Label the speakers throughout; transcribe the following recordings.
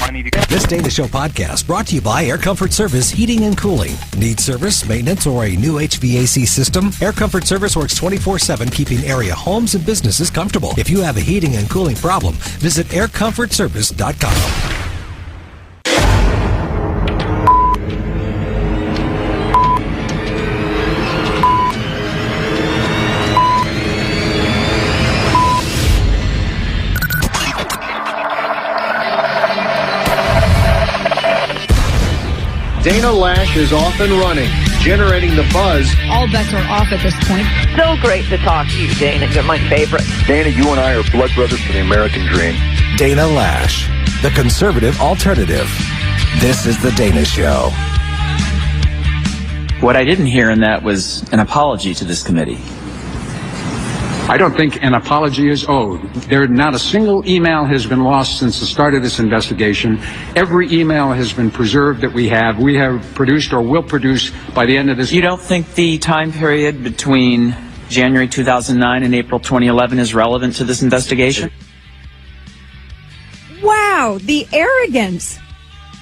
Speaker 1: This Dana Show podcast brought to you by Air Comfort Service Heating and Cooling. Need service, maintenance, or a new HVAC system? Air Comfort Service works 24/7, keeping area homes and businesses comfortable. If you have a heating and cooling problem, visit aircomfortservice.com.
Speaker 2: Dana Lash is off and running, generating the buzz.
Speaker 3: All bets are off at this point.
Speaker 4: So great to talk to you, Dana. You're my favorite.
Speaker 5: Dana, you and I are blood brothers for the American dream.
Speaker 1: Dana Lash, the conservative alternative. This is The Dana Show.
Speaker 6: What I didn't hear in that was an apology to this committee.
Speaker 7: I don't think an apology is owed. Not a single email has been lost since the start of this investigation. Every email has been preserved that we have produced or will produce by the end of this.
Speaker 6: You don't think the time period between January 2009 and April 2011 is relevant to this investigation?
Speaker 3: Wow, the arrogance.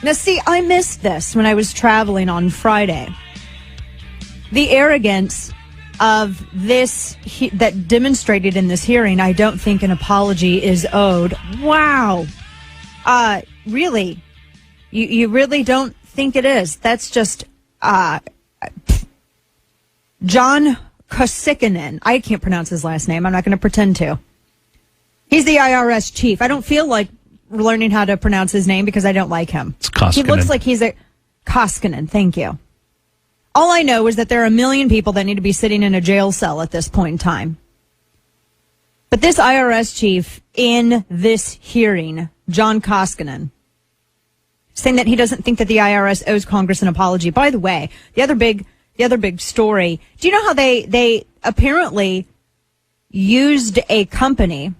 Speaker 3: Now, see, I missed this when I was traveling on Friday. The arrogance of this that demonstrated in this hearing. I don't think an apology is owed. Wow. Really? You really don't think it is? That's just John Kosikinen. I can't pronounce his last name. I'm not going to pretend to. He's the IRS chief. I don't feel like learning how to pronounce his name because I don't like him.
Speaker 8: It's Koskinen.
Speaker 3: He looks like he's a Koskinen. Thank you. All I know is that there are a million people that need to be sitting in a jail cell at this point in time. But this IRS chief in this hearing, John Koskinen, saying that he doesn't think that the IRS owes Congress an apology. By the way, the other big story, do you know how they apparently used a company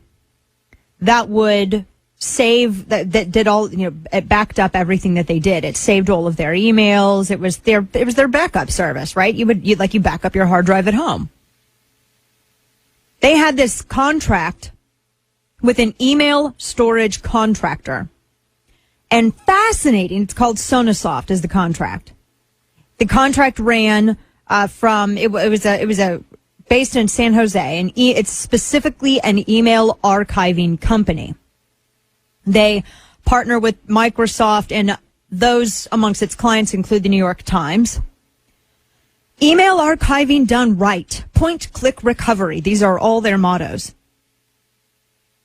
Speaker 3: that would save that did all, it backed up everything that they did. It saved all of their emails. It was their backup service, right? You back up your hard drive at home. They had this contract with an email storage contractor. And fascinating, it's called Sonasoft is the contract. The contract ran from it was based in San Jose, and it's specifically an email archiving company. They partner with Microsoft, and those amongst its clients include the New York Times. Email archiving done right. Point-click recovery. These are all their mottos.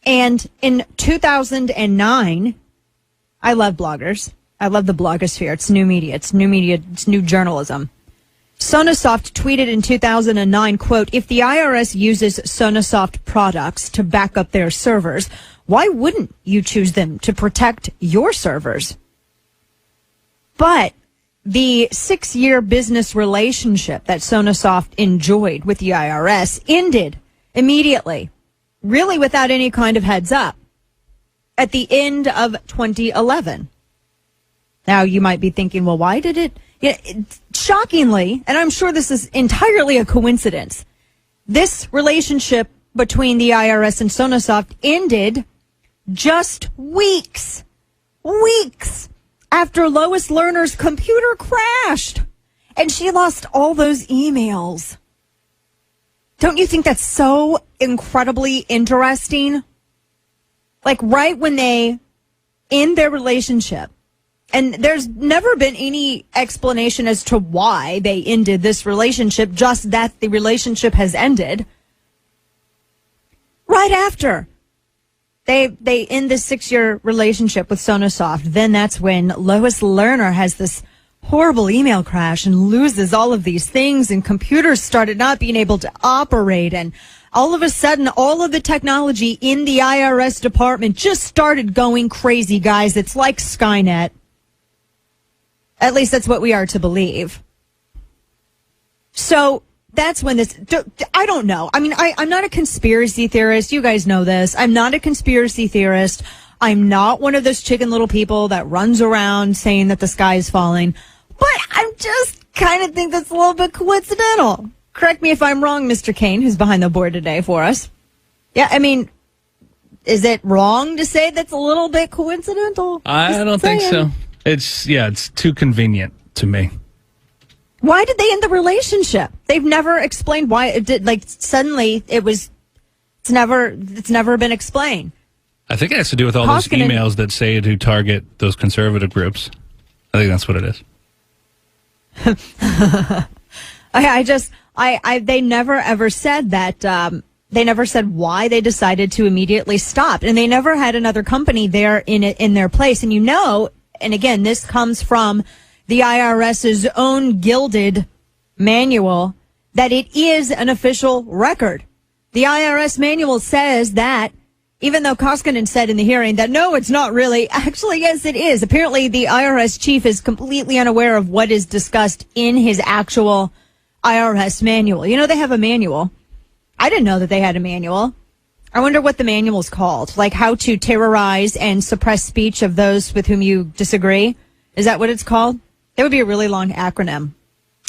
Speaker 3: And in 2009, I love bloggers. I love the blogosphere. It's new media. It's new journalism. Sonasoft tweeted in 2009, quote, "If the IRS uses Sonasoft products to back up their servers, why wouldn't you choose them to protect your servers?" But the 6-year business relationship that Sonasoft enjoyed with the IRS ended immediately, really without any kind of heads up, at the end of 2011. Now, you might be thinking, well, why did it? Shockingly, and I'm sure this is entirely a coincidence, this relationship between the IRS and Sonasoft ended just weeks after Lois Lerner's computer crashed and she lost all those emails. Don't you think that's so incredibly interesting? Like right when they end their relationship, and there's never been any explanation as to why they ended this relationship, just that the relationship has ended. Right after they end this 6-year relationship with Sonasoft, then that's when Lois Lerner has this horrible email crash and loses all of these things, and computers started not being able to operate, and all of a sudden all of the technology in the IRS department just started going crazy, guys. It's like Skynet. At least that's what we are to believe. So that's when this, I don't know. I mean, I'm not a conspiracy theorist. You guys know this. I'm not a conspiracy theorist. I'm not one of those chicken little people that runs around saying that the sky is falling. But I just kind of think that's a little bit coincidental. Correct me if I'm wrong, Mr. Kane, who's behind the board today for us. Yeah, I mean, is it wrong to say that's a little bit coincidental?
Speaker 8: I don't think so. It's too convenient to me.
Speaker 3: Why did they end the relationship? They've never explained why it did. Like suddenly it's never been explained.
Speaker 8: I think it has to do with all those emails that say to target those conservative groups. I think that's what it is. They never ever said that. They never said why they decided to immediately stop, and they never had another company there in their place. And and again, this comes from the IRS's own gilded manual that it is an official record. The IRS manual says that. Even though Koskinen said in the hearing that, no, it's not really. Actually, yes, it is. Apparently, the IRS chief is completely unaware of what is discussed in his actual IRS manual. They have a manual. I didn't know that they had a manual. I wonder what the manual's called. Like how to terrorize and suppress speech of those with whom you disagree. Is that what it's called? That would be a really long acronym.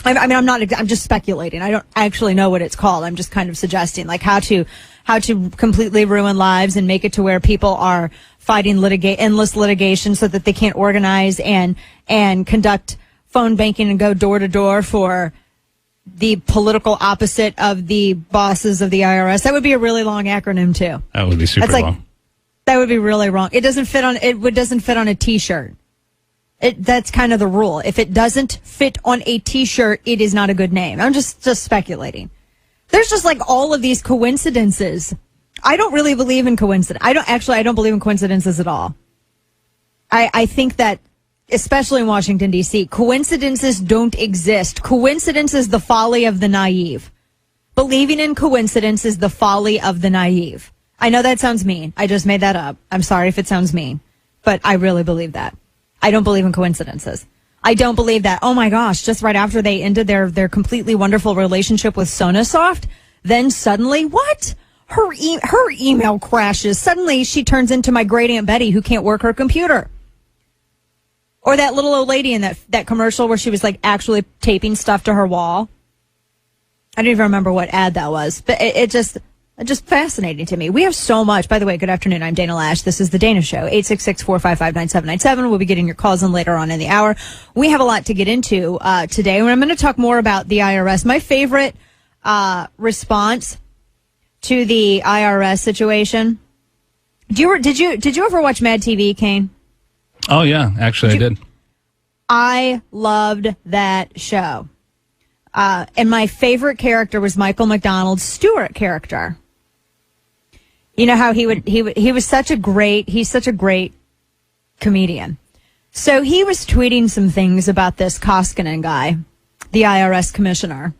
Speaker 8: I'm just speculating. I don't actually know what it's called. I'm just kind of suggesting like how to completely ruin lives and make it to where people are fighting endless litigation so that they can't organize and conduct phone banking and go door to door for the political opposite of the bosses of the IRS. That would be a really long acronym too. That would be super long.
Speaker 3: That would be really wrong. It doesn't fit on a t-shirt. That's kind of the rule. If it doesn't fit on a t-shirt, it is not a good name. I'm just speculating. There's just like all of these coincidences. I don't really believe in coincidence. I don't believe in coincidences at all. I think that, especially in Washington, D.C., coincidences don't exist. Coincidence is the folly of the naive. Believing in coincidence is the folly of the naive. I know that sounds mean. I just made that up. I'm sorry if it sounds mean, but I really believe that. I don't believe in coincidences. I don't believe that, oh my gosh, just right after they ended their completely wonderful relationship with Sonasoft, then suddenly, what? Her email crashes. Suddenly she turns into my great Aunt Betty who can't work her computer. Or that little old lady in that commercial where she was like actually taping stuff to her wall. I don't even remember what ad that was, but it's just fascinating to me. We have so much. By the way, good afternoon. I'm Dana Lash. This is The Dana Show. 866-455-9797. We'll be getting your calls in later on in the hour. We have a lot to get into today. And I'm going to talk more about the IRS. My favorite response to the IRS situation. Did you ever watch Mad TV, Kane?
Speaker 8: Oh, yeah. Actually, I did.
Speaker 3: I loved that show. And my favorite character was Michael McDonald's Stewart character. You know how he's such a great comedian. So he was tweeting some things about this Koskinen guy, the IRS commissioner.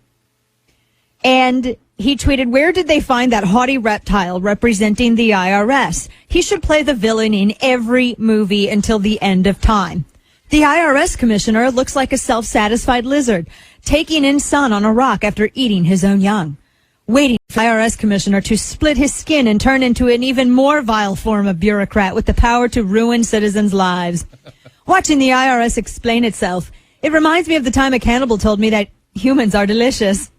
Speaker 3: And he tweeted, where did they find that haughty reptile representing the IRS? He should play the villain in every movie until the end of time. The IRS commissioner looks like a self-satisfied lizard, taking in sun on a rock after eating his own young, waiting for the IRS commissioner to split his skin and turn into an even more vile form of bureaucrat with the power to ruin citizens' lives. Watching the IRS explain itself, it reminds me of the time a cannibal told me that humans are delicious.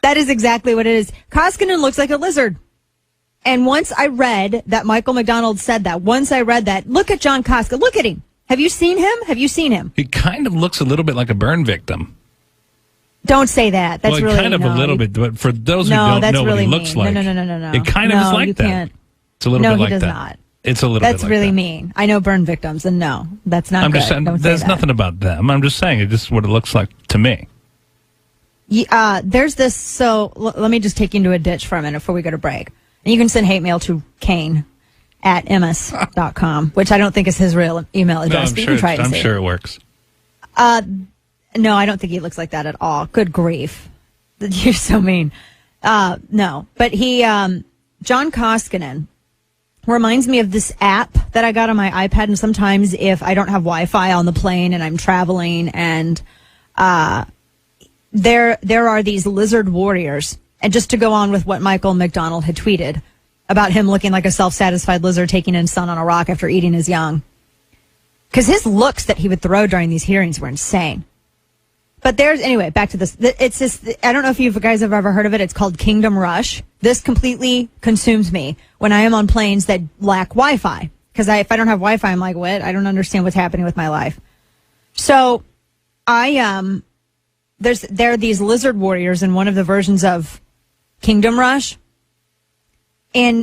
Speaker 3: That is exactly what it is. Koskinen looks like a lizard. And once I read that Michael McDonald said that, look at John Koskinen. Look at him. Have you seen him?
Speaker 8: He kind of looks a little bit like a burn victim.
Speaker 3: Don't say that. That's really
Speaker 8: kind of a little bit. But for those who don't know what he looks like,
Speaker 3: no.
Speaker 8: It kind of is like that.
Speaker 3: Can't.
Speaker 8: It's a little bit like that.
Speaker 3: No, he does not.
Speaker 8: It's a little
Speaker 3: That's
Speaker 8: bit like
Speaker 3: really
Speaker 8: that.
Speaker 3: mean. I know burn victims, and no, that's not good.
Speaker 8: Just saying, there's nothing about them. I'm just saying, it's just what it looks like to me.
Speaker 3: There's this, so let me just take you into a ditch for a minute before we go to break. And you can send hate mail to Kane@ms.com, which I don't think is his real email address.
Speaker 8: No, I'm sure it works.
Speaker 3: No, I don't think he looks like that at all. Good grief. You're so mean. No, but John Koskinen reminds me of this app that I got on my iPad. And sometimes if I don't have Wi-Fi on the plane and I'm traveling and, there are these lizard warriors. And just to go on with what Michael McDonald had tweeted about him looking like a self-satisfied lizard taking in sun on a rock after eating his young. Because his looks that he would throw during these hearings were insane. But anyway, back to this. It's this, I don't know if you guys have ever heard of it. It's called Kingdom Rush. This completely consumes me when I am on planes that lack Wi-Fi. Because if I don't have Wi-Fi, I'm like, what? I don't understand what's happening with my life. So there are these lizard warriors in one of the versions of Kingdom Rush. And